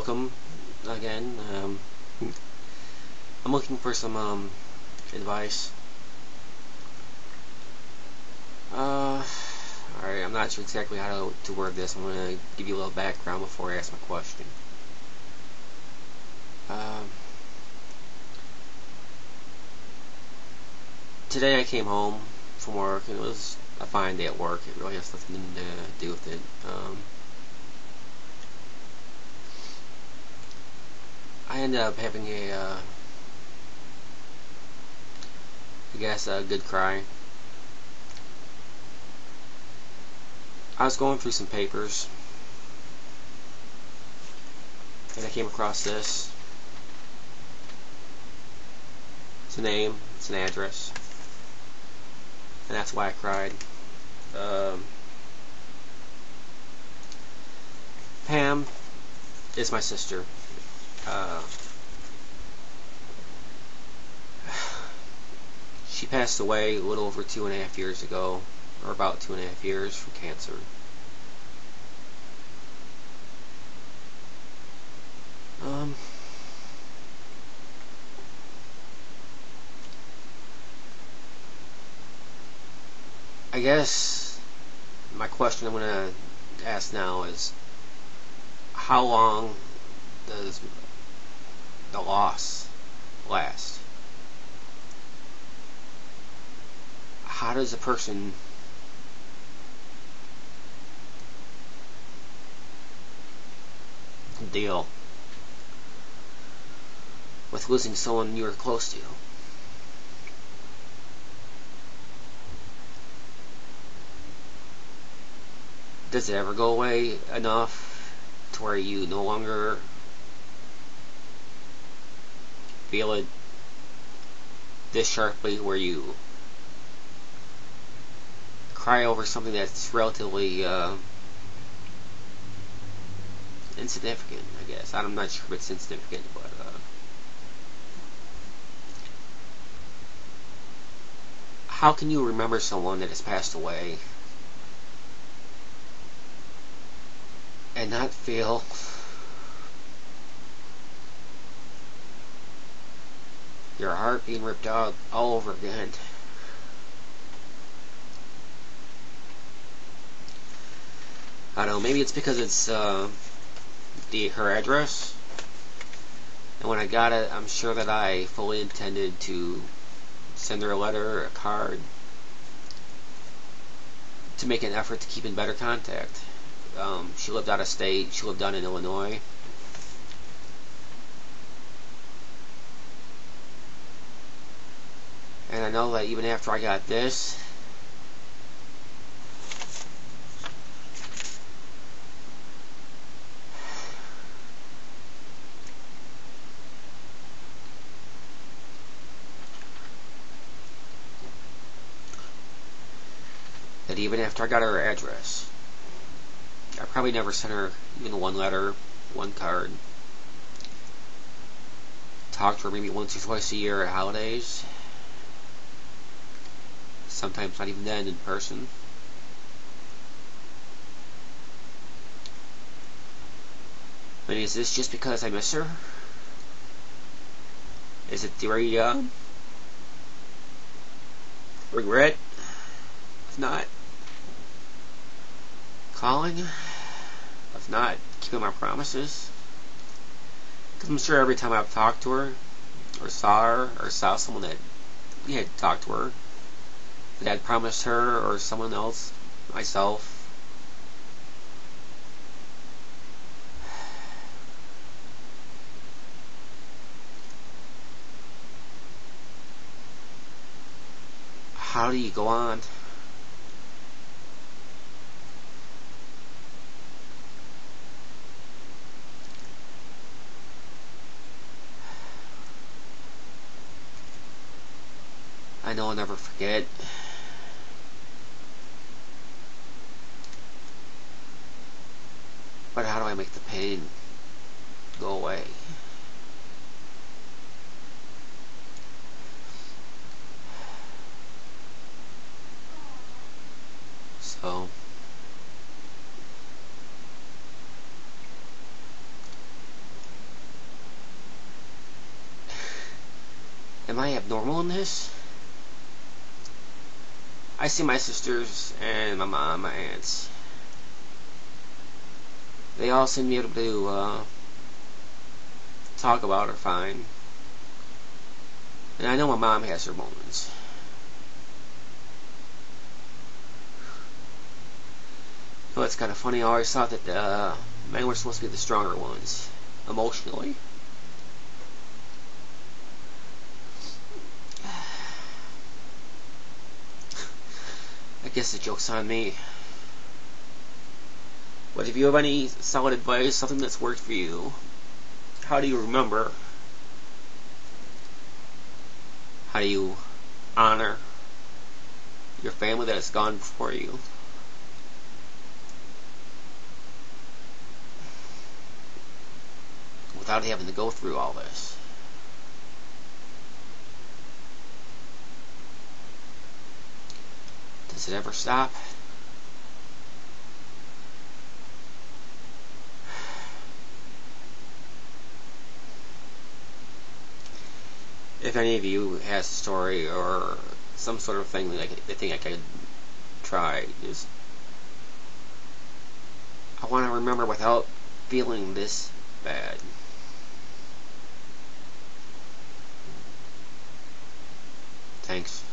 welcome again. I'm looking for some advice. Alright, I'm not sure exactly how to word this. I'm going to give you a little background before I ask my question. Today I came home from work, and it was a fine day at work. It really has nothing to do with it. I ended up having I guess a good cry. I was going through some papers, and I came across this. It's a name, it's an address, and that's why I cried. Pam is my sister. She passed away a little over 2.5 years ago, or about 2.5 years, from cancer. I guess my question I'm going to ask now is, how long does the loss last? How does a person deal with losing someone you were close to? Does it ever go away enough to where you no longer feel it this sharply, where you cry over something that's relatively insignificant, I guess? I'm not sure if it's insignificant, but how can you remember someone that has passed away and not feel your heart being ripped out all over again? I don't know, maybe it's because it's her address, and when I got it, I'm sure that I fully intended to send her a letter or a card to make an effort to keep in better contact. She lived out of state. She lived down in Illinois. And I know that even after I got this, that even after I got her address, I probably never sent her even one letter, one card. Talked to her maybe once or twice a year at holidays. Sometimes not even then in person. I mean, is this just because I miss her? Is it the regret of not calling, of not keeping my promises? Because I'm sure every time I've talked to her, or saw her, or saw someone that had talked to her, that I'd promised her, or someone else, myself, how do you go on? I know I'll never forget. But how do I make the pain go away? So am I abnormal in this? I see my sisters and my mom, my aunts. They all seem to be able to talk about her fine. And I know my mom has her moments. You know, it's kind of funny. I always thought that men were supposed to be the stronger ones, emotionally. I guess the joke's on me. But if you have any solid advice, something that's worked for you, how do you remember? How do you honor your family that has gone before you? Without having to go through all this. Does it ever stop? If any of you has a story or some sort of thing that they think I could try, is I want to remember without feeling this bad. Thanks.